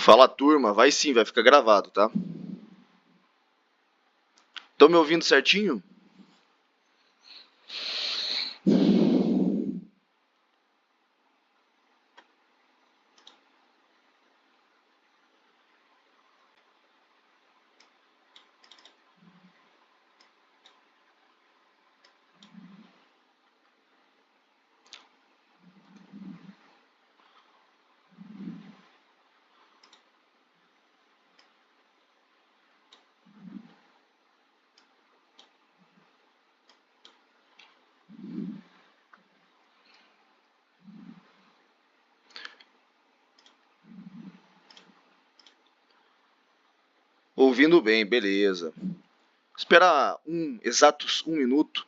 Fala, turma, vai sim, vai ficar gravado, tá? Estão me ouvindo certinho? Ouvindo bem, beleza. Esperar exatos um minuto,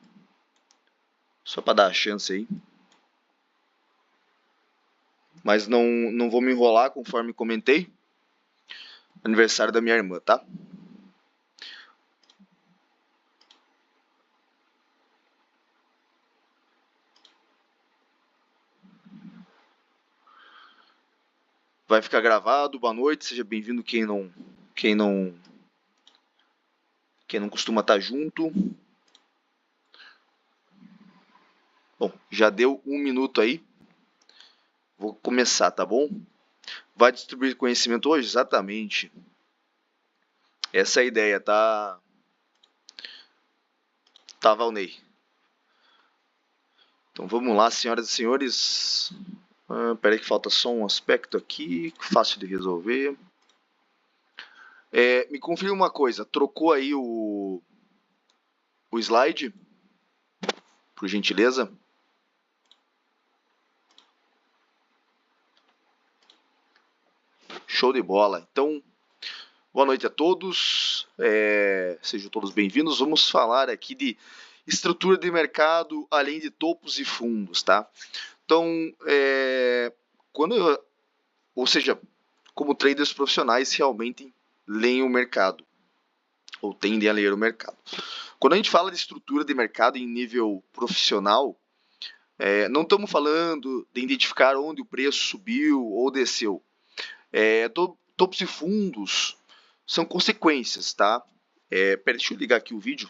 só para dar a chance aí. Mas não vou me enrolar, conforme comentei. Aniversário da minha irmã, tá? Vai ficar gravado. Boa noite, seja bem-vindo quem não costuma estar junto. Bom, já deu um minuto aí. Vou começar, tá bom? Vai distribuir conhecimento hoje? Exatamente. Essa é a ideia, tá, Valnei? Então vamos lá, senhoras e senhores. Peraí que falta só um aspecto aqui, fácil de resolver. Me confirma uma coisa, trocou aí o slide, por gentileza? Show de bola. Então, boa noite a todos, sejam todos bem-vindos. Vamos falar aqui de estrutura de mercado, além de topos e fundos, tá? Então, como traders profissionais realmente leem o mercado, ou tendem a ler o mercado. Quando a gente fala de estrutura de mercado em nível profissional, não estamos falando de identificar onde o preço subiu ou desceu. Topos e fundos são consequências, tá? Peraí, deixa eu ligar aqui o vídeo.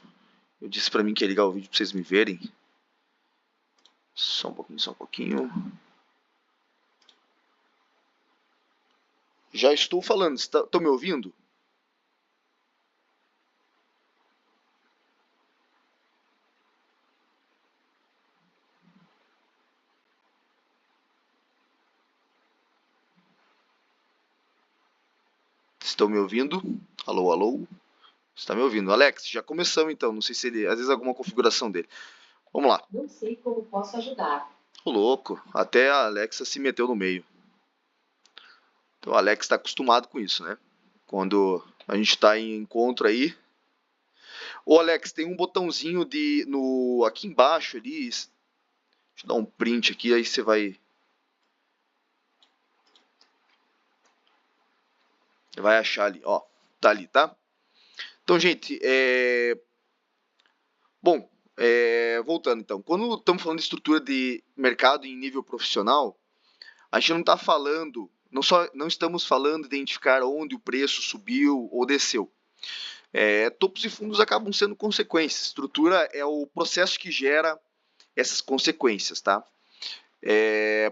Eu disse para mim que ia ligar o vídeo para vocês me verem. Só um pouquinho. Já estou falando, estão me ouvindo? Estão me ouvindo? Alô, alô? Está me ouvindo? Alex, já começamos então. Não sei se ele. Às vezes alguma configuração dele. Vamos lá. Não sei como posso ajudar. Ô, louco, até a Alexa se meteu no meio. Então o Alex está acostumado com isso, né? Quando a gente está em encontro aí. Ô, Alex, tem um botãozinho aqui embaixo ali. Deixa eu dar um print aqui, aí você vai achar ali, ó. Tá ali, tá? Então, gente, bom, voltando então. Quando estamos falando de estrutura de mercado em nível profissional, a gente não está falando, não estamos falando de identificar onde o preço subiu ou desceu. Topos e fundos acabam sendo consequências. Estrutura é o processo que gera essas consequências, tá?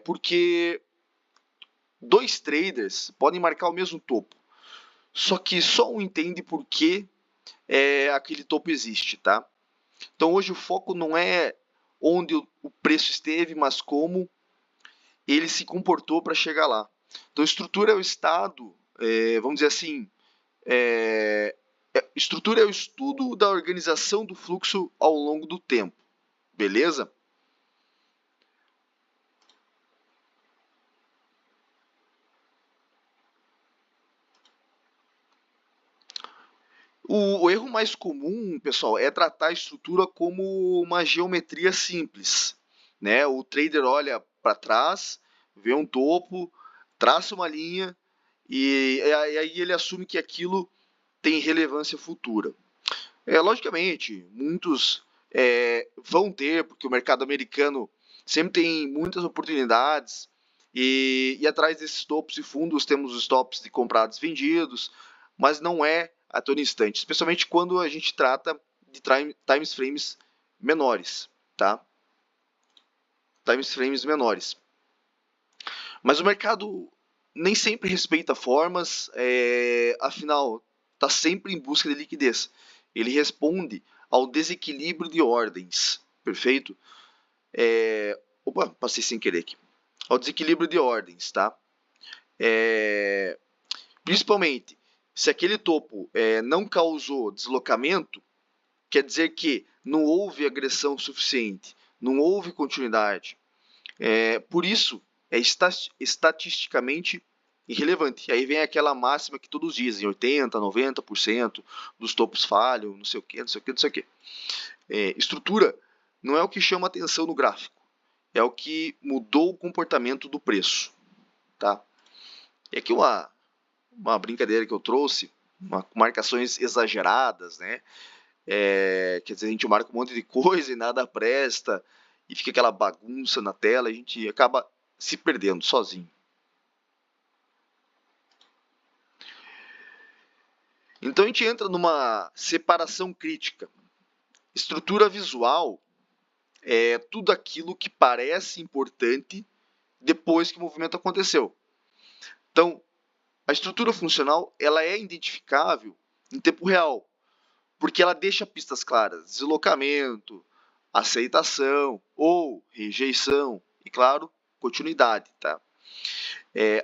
Porque dois traders podem marcar o mesmo topo, só que só um entende por que aquele topo existe, tá? Então hoje o foco não é onde o preço esteve, mas como ele se comportou para chegar lá. Então estrutura é o estado, vamos dizer assim, estrutura é o estudo da organização do fluxo ao longo do tempo, beleza? O erro mais comum, pessoal, é tratar a estrutura como uma geometria simples, né? O trader olha para trás, vê um topo, traça uma linha e aí ele assume que aquilo tem relevância futura. Logicamente, muitos vão ter, porque o mercado americano sempre tem muitas oportunidades E atrás desses topos e fundos temos os tops de comprados e vendidos, mas não é a todo instante, especialmente quando a gente trata de time frames menores, tá? Time frames menores. Mas o mercado nem sempre respeita formas, afinal, está sempre em busca de liquidez. Ele responde ao desequilíbrio de ordens, perfeito? Opa, passei sem querer aqui. Ao desequilíbrio de ordens, tá? Principalmente, se aquele topo não causou deslocamento, quer dizer que não houve agressão suficiente, não houve continuidade. Por isso, é estatisticamente irrelevante. Aí vem aquela máxima que todos dizem, 80%, 90% dos topos falham, não sei o que, não sei o que, não sei o que. Estrutura não é o que chama atenção no gráfico, é o que mudou o comportamento do preço. Tá? E aqui uma brincadeira que eu trouxe, marcações exageradas, né? Quer dizer, a gente marca um monte de coisa e nada presta, e fica aquela bagunça na tela, a gente acaba se perdendo sozinho. Então a gente entra numa separação crítica. Estrutura visual é tudo aquilo que parece importante depois que o movimento aconteceu. Então, a estrutura funcional ela é identificável em tempo real, porque ela deixa pistas claras, deslocamento, aceitação ou rejeição e, claro, continuidade. Tá?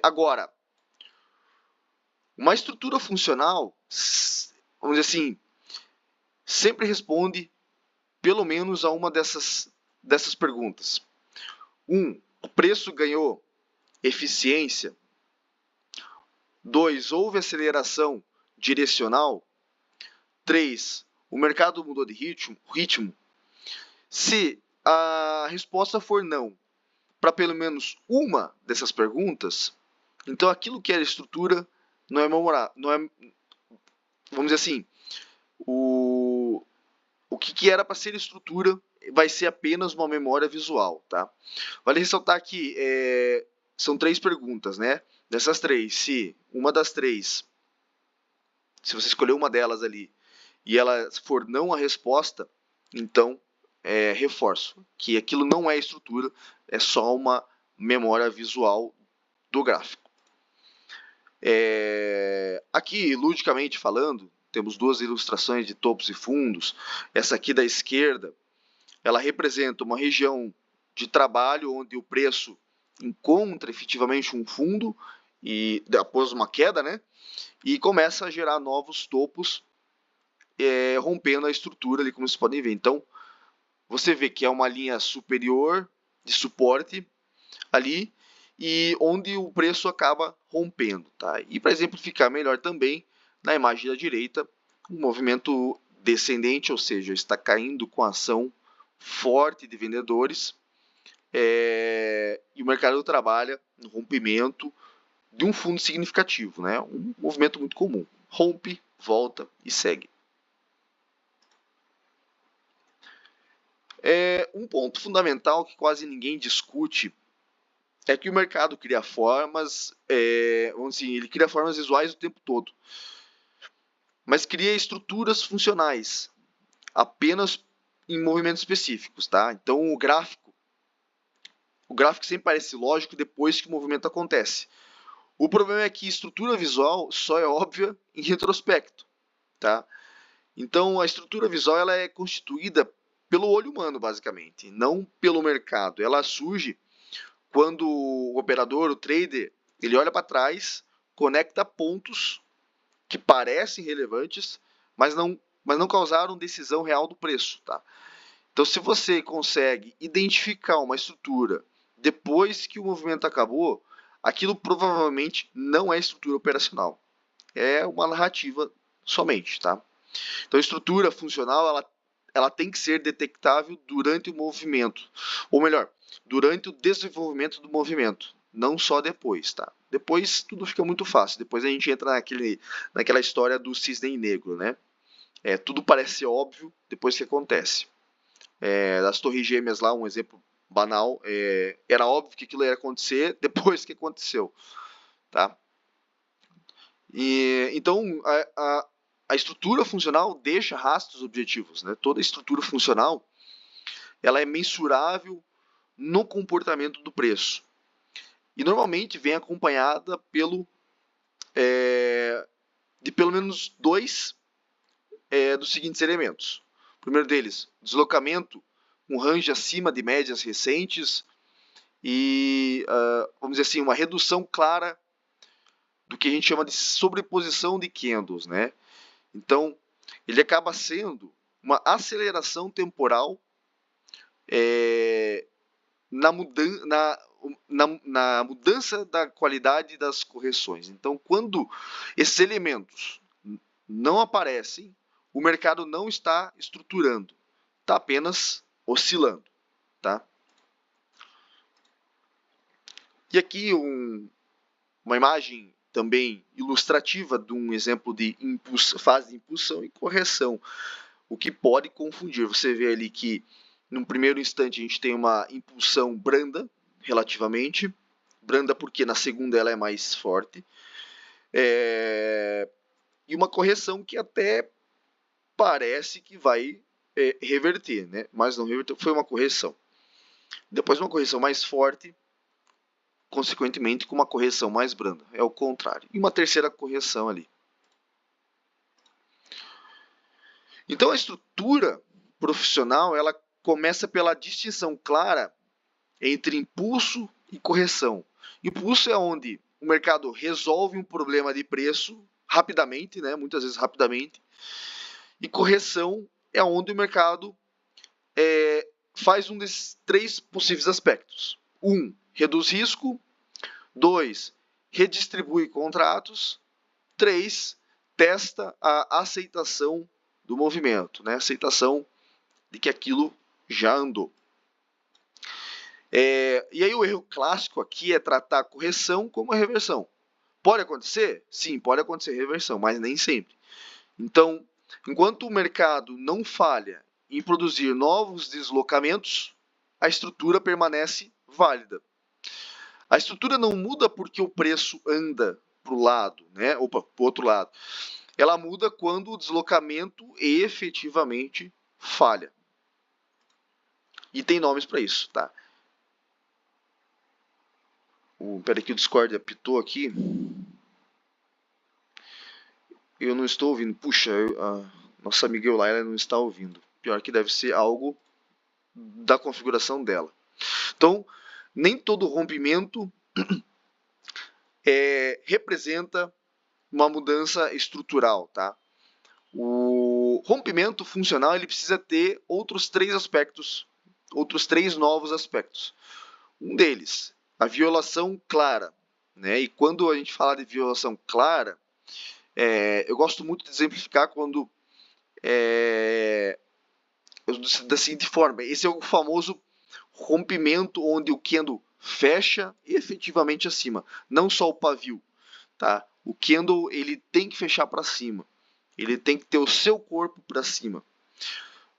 Agora, uma estrutura funcional, vamos dizer assim, sempre responde pelo menos a uma dessas perguntas. O preço ganhou eficiência. 2, houve aceleração direcional. 3, o mercado mudou de ritmo. Se a resposta for não para pelo menos uma dessas perguntas, então aquilo que era estrutura não é memorável, não é, vamos dizer assim, o que era para ser estrutura vai ser apenas uma memória visual, tá? Vale ressaltar que são 3 perguntas, né? Dessas 3, se uma das 3, se você escolher uma delas ali e ela for não a resposta, então reforço que aquilo não é estrutura, é só uma memória visual do gráfico. Aqui, ludicamente falando, temos 2 ilustrações de topos e fundos. Essa aqui da esquerda, ela representa uma região de trabalho onde o preço encontra efetivamente um fundo e após uma queda, né? E começa a gerar novos topos, rompendo a estrutura ali, como vocês podem ver. Então, você vê que é uma linha superior de suporte ali e onde o preço acaba rompendo, tá? E para exemplificar melhor também, na imagem da direita, um movimento descendente, ou seja, está caindo com ação forte de vendedores, e o mercado trabalha no rompimento de um fundo significativo, né? Um movimento muito comum. Rompe, volta e segue. Um ponto fundamental que quase ninguém discute é que o mercado cria formas, vamos dizer, ele cria formas visuais o tempo todo, mas cria estruturas funcionais apenas em movimentos específicos, tá? Então o gráfico sempre parece lógico depois que o movimento acontece. O problema é que estrutura visual só é óbvia em retrospecto, tá? Então a estrutura visual ela é constituída pelo olho humano, basicamente, não pelo mercado. Ela surge quando o operador, o trader, ele olha para trás, conecta pontos que parecem relevantes, mas não causaram decisão real do preço, tá? Então, se você consegue identificar uma estrutura depois que o movimento acabou, aquilo provavelmente não é estrutura operacional. É uma narrativa somente, tá? Então, a estrutura funcional, ela tem que ser detectável durante o movimento. Ou melhor, durante o desenvolvimento do movimento. Não só depois, tá? Depois tudo fica muito fácil. Depois a gente entra naquela história do cisne negro, né? Tudo parece óbvio depois que acontece. Das torres gêmeas lá, um exemplo banal, era óbvio que aquilo ia acontecer depois que aconteceu, tá? Então, a estrutura funcional deixa rastros objetivos, né? Toda estrutura funcional, ela é mensurável no comportamento do preço. E normalmente vem acompanhada de pelo menos dois dos seguintes elementos. O primeiro deles, deslocamento, um range acima de médias recentes e, vamos dizer assim, uma redução clara do que a gente chama de sobreposição de candles, né? Então, ele acaba sendo uma aceleração temporal na mudança da qualidade das correções. Então, quando esses elementos não aparecem, o mercado não está estruturando, está apenas oscilando, tá? E aqui uma imagem também ilustrativa de um exemplo de fase de impulsão e correção, o que pode confundir. Você vê ali que, num primeiro instante, a gente tem uma impulsão branda, relativamente, branda porque na segunda ela é mais forte, e uma correção que até parece que vai reverter, né? Mas não reverteu, foi uma correção. Depois uma correção mais forte, consequentemente com uma correção mais branda, é o contrário. E uma terceira correção ali. Então a estrutura profissional, ela começa pela distinção clara entre impulso e correção. Impulso é onde o mercado resolve um problema de preço rapidamente, né? Muitas vezes rapidamente. E correção é onde o mercado faz um desses três possíveis aspectos. 1. Reduz risco. 2. Redistribui contratos. 3. Testa a aceitação do movimento, né? Aceitação de que aquilo já andou. E aí o erro clássico aqui é tratar a correção como a reversão. Pode acontecer? Sim, pode acontecer reversão, mas nem sempre. Então, enquanto o mercado não falha em produzir novos deslocamentos, a estrutura permanece válida. A estrutura não muda porque o preço anda para o lado, né? Para o outro lado. Ela muda quando o deslocamento efetivamente falha. E tem nomes para isso, tá? Peraí que o Discord apitou aqui. Eu não estou ouvindo. Puxa, a nossa amiga Eulaila não está ouvindo. Pior que deve ser algo da configuração dela. Então, nem todo rompimento representa uma mudança estrutural, tá? O rompimento funcional ele precisa ter outros três aspectos, outros três novos aspectos. Um deles, a violação clara, né? E quando a gente fala de violação clara, eu gosto muito de exemplificar quando da seguinte forma: esse é o famoso rompimento onde o candle fecha efetivamente acima, não só o pavio, tá? O candle ele tem que fechar para cima, ele tem que ter o seu corpo para cima.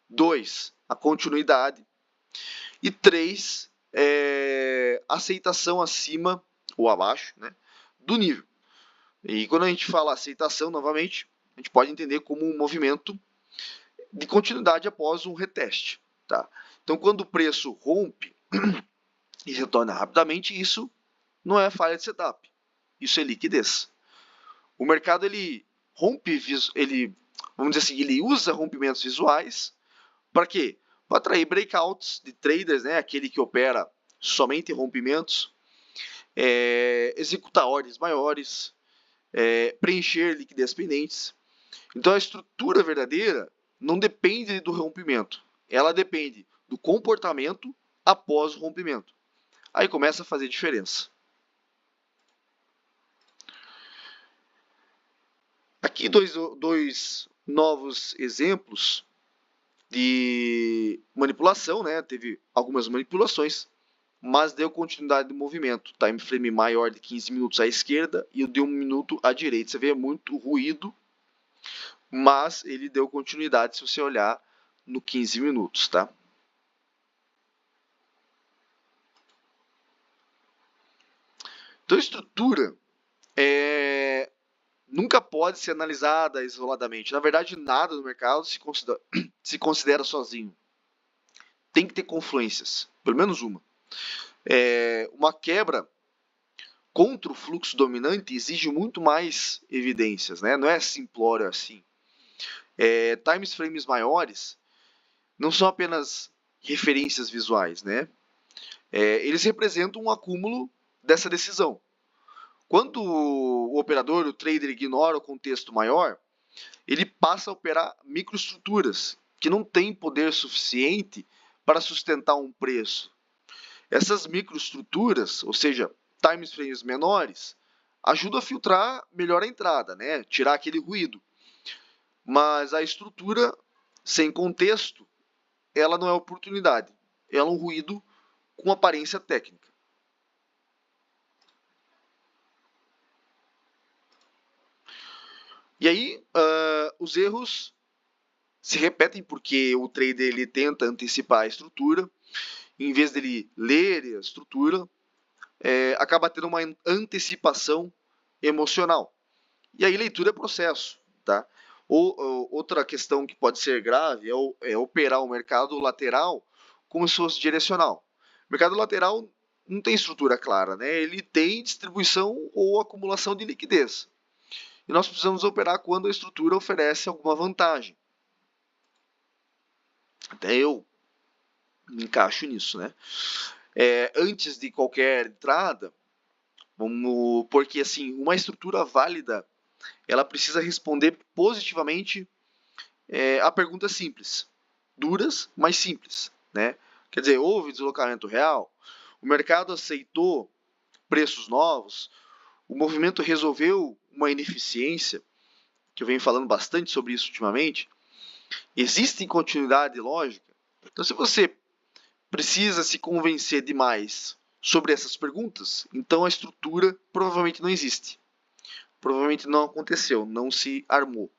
2, a continuidade. E 3, aceitação acima ou abaixo, né, do nível. E quando a gente fala aceitação, novamente, a gente pode entender como um movimento de continuidade após um reteste, tá? Então, quando o preço rompe e retorna rapidamente, isso não é falha de setup, isso é liquidez. O mercado ele rompe, vamos dizer assim, ele usa rompimentos visuais para quê? Para atrair breakouts de traders, né? Aquele que opera somente rompimentos, executar ordens maiores, preencher liquidez pendentes. Então a estrutura verdadeira não depende do rompimento, ela depende do comportamento após o rompimento. Aí começa a fazer diferença. Aqui dois novos exemplos de manipulação, né? Teve algumas manipulações, mas deu continuidade do movimento. Time frame maior de 15 minutos à esquerda e o de 1 minuto à direita. Você vê muito ruído, mas ele deu continuidade se você olhar no 15 minutos, tá? Então, estrutura nunca pode ser analisada isoladamente. Na verdade, nada no mercado se considera sozinho. Tem que ter confluências, pelo menos uma. Uma quebra contra o fluxo dominante exige muito mais evidências, né? Não é simplório assim. Time frames maiores não são apenas referências visuais, né? Eles representam um acúmulo dessa decisão. Quando o operador, o trader, ignora o contexto maior, ele passa a operar microestruturas que não têm poder suficiente para sustentar um preço. Essas microestruturas, ou seja, time frames menores, ajudam a filtrar melhor a entrada, né? Tirar aquele ruído. Mas a estrutura sem contexto, ela não é oportunidade, ela é um ruído com aparência técnica. E aí, os erros se repetem porque o trader ele tenta antecipar a estrutura, em vez dele ler a estrutura, acaba tendo uma antecipação emocional. E aí, leitura é processo, tá? Outra questão que pode ser grave é operar o mercado lateral como se fosse direcional. O mercado lateral não tem estrutura clara, né? Ele tem distribuição ou acumulação de liquidez. E nós precisamos operar quando a estrutura oferece alguma vantagem. Até eu me encaixo nisso, né? Antes de qualquer entrada, porque assim, uma estrutura válida, ela precisa responder positivamente a perguntas simples, duras, mas simples, né? Quer dizer, houve deslocamento real, o mercado aceitou preços novos, o movimento resolveu uma ineficiência, que eu venho falando bastante sobre isso ultimamente, existe continuidade lógica. Então, se você precisa se convencer demais sobre essas perguntas, então a estrutura provavelmente não existe. Provavelmente não aconteceu, não se armou.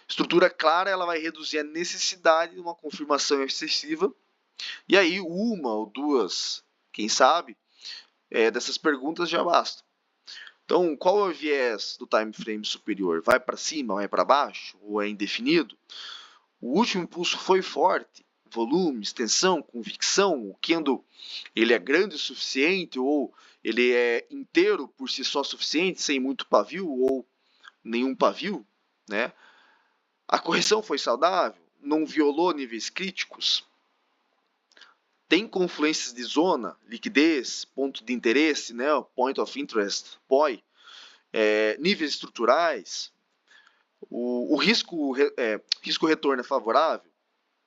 Estrutura clara, ela vai reduzir a necessidade de uma confirmação excessiva. E aí, uma ou duas, quem sabe, dessas perguntas já basta. Então, qual é o viés do time frame superior? Vai para cima, vai para baixo, ou é indefinido? O último impulso foi forte, volume, extensão, convicção. O candle ele é grande o suficiente ou ele é inteiro por si só suficiente, sem muito pavio ou nenhum pavio, né? A correção foi saudável, não violou níveis críticos. Tem confluências de zona, liquidez, ponto de interesse, né? Point of interest, POI, níveis estruturais. O risco retorno é favorável,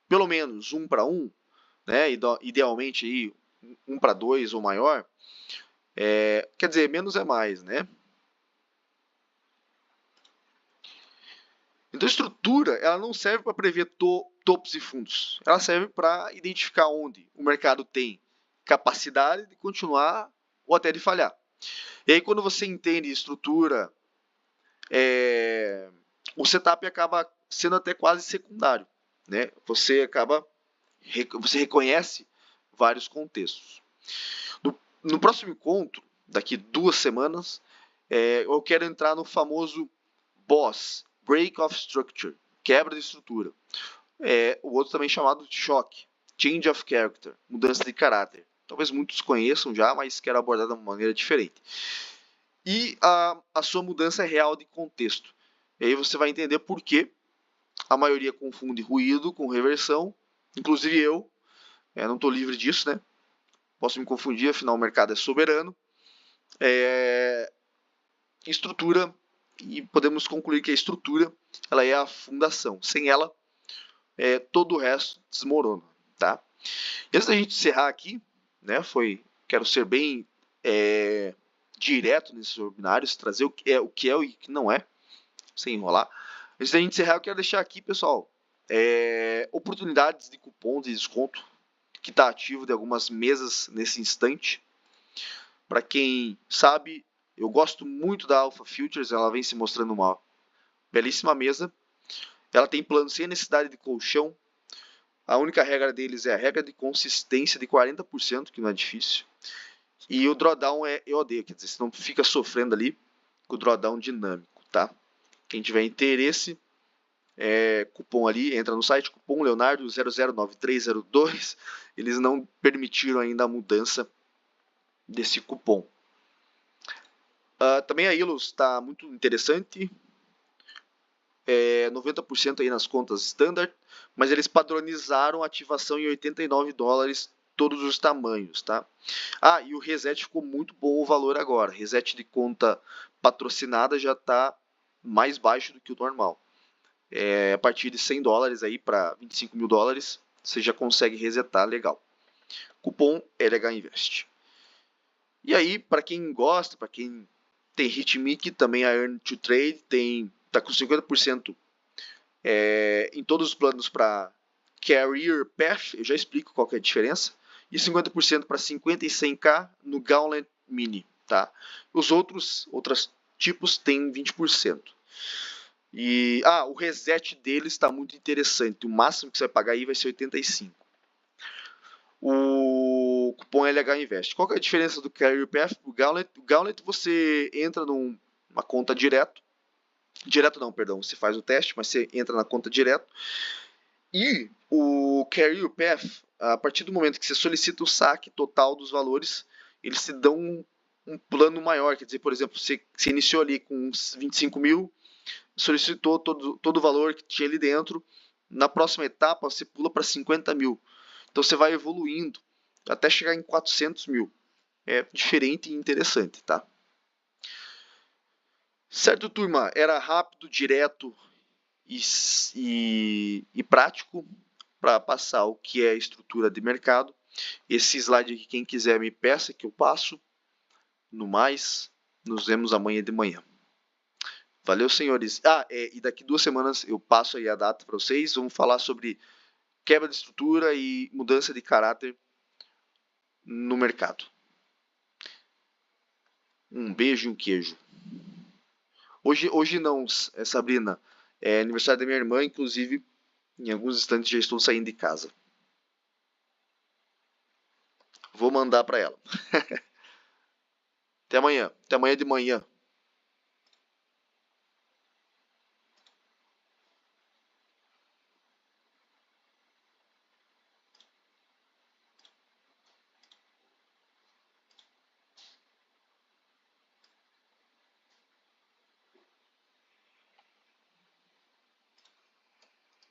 pelo menos 1 para 1, né? Idealmente aí 1 para 2 ou maior. Quer dizer, menos é mais, né? Então, a estrutura ela não serve para prever topos e fundos. Ela serve para identificar onde o mercado tem capacidade de continuar ou até de falhar. E aí, quando você entende estrutura, o setup acaba sendo até quase secundário, né? Você reconhece vários contextos. No próximo encontro, daqui 2 semanas, eu quero entrar no famoso BOSS, Break of Structure, quebra de estrutura. O outro também chamado de choque, Change of Character, mudança de caráter. Talvez muitos conheçam já, mas quero abordar de uma maneira diferente. E a sua mudança real de contexto. E aí você vai entender por que a maioria confunde ruído com reversão, inclusive eu não estou livre disso, né? Posso me confundir, afinal o mercado é soberano. Estrutura, e podemos concluir que a estrutura ela é a fundação. Sem ela, todo o resto desmorona, tá? E antes da gente encerrar aqui, né? Quero ser bem direto nesses webinários, trazer o que é e o que não é, sem enrolar. Antes da gente encerrar, eu quero deixar aqui, pessoal, oportunidades de cupom de desconto que está ativo de algumas mesas nesse instante. Para quem sabe, eu gosto muito da Alpha Futures, ela vem se mostrando uma belíssima mesa. Ela tem plano sem necessidade de colchão. A única regra deles é a regra de consistência de 40%, que não é difícil. E o drawdown é EOD, quer dizer, você não fica sofrendo ali com o drawdown dinâmico, tá? Quem tiver interesse, cupom ali, entra no site, cupom Leonardo 009302. Eles não permitiram ainda a mudança desse cupom. Também a Ilus está muito interessante, 90% aí nas contas standard, mas eles padronizaram a ativação em $89, todos os tamanhos, tá? E o reset ficou muito bom o valor agora. Reset de conta patrocinada já está mais baixo do que o normal. A partir de $100 aí para $25.000, você já consegue resetar legal. Cupom LH Invest. E aí, para quem gosta, para quem tem Hitmic, também a Earn to Trade tá com 50% em todos os planos para Career Path, eu já explico qual que é a diferença, e 50% para 50 e 100k no Gauntlet Mini, tá? Os outros tipos têm 20%. E o reset deles está muito interessante. O máximo que você vai pagar aí vai ser 85. O cupom LH Invest. Qual que é a diferença do Career Path para o Gauntlet? O Gauntlet você entra numa conta direto não, perdão, você faz o teste, mas você entra na conta direto. E o Career Path, a partir do momento que você solicita o saque total dos valores, eles te dão um plano maior. Quer dizer, por exemplo, você iniciou ali com 25 mil, solicitou todo o valor que tinha ali dentro. Na próxima etapa, você pula para 50 mil. Então você vai evoluindo até chegar em 400 mil. É diferente e interessante, tá? Certo, turma? Era rápido, direto e prático para passar o que é a estrutura de mercado. Esse slide aqui, quem quiser me peça que eu passo. No mais, nos vemos amanhã de manhã. Valeu, senhores. E daqui 2 semanas eu passo aí a data para vocês. Vamos falar sobre quebra de estrutura e mudança de caráter no mercado. Um beijo e um queijo. Hoje não, Sabrina. É aniversário da minha irmã, inclusive, em alguns instantes já estou saindo de casa. Vou mandar para ela. Até amanhã de manhã.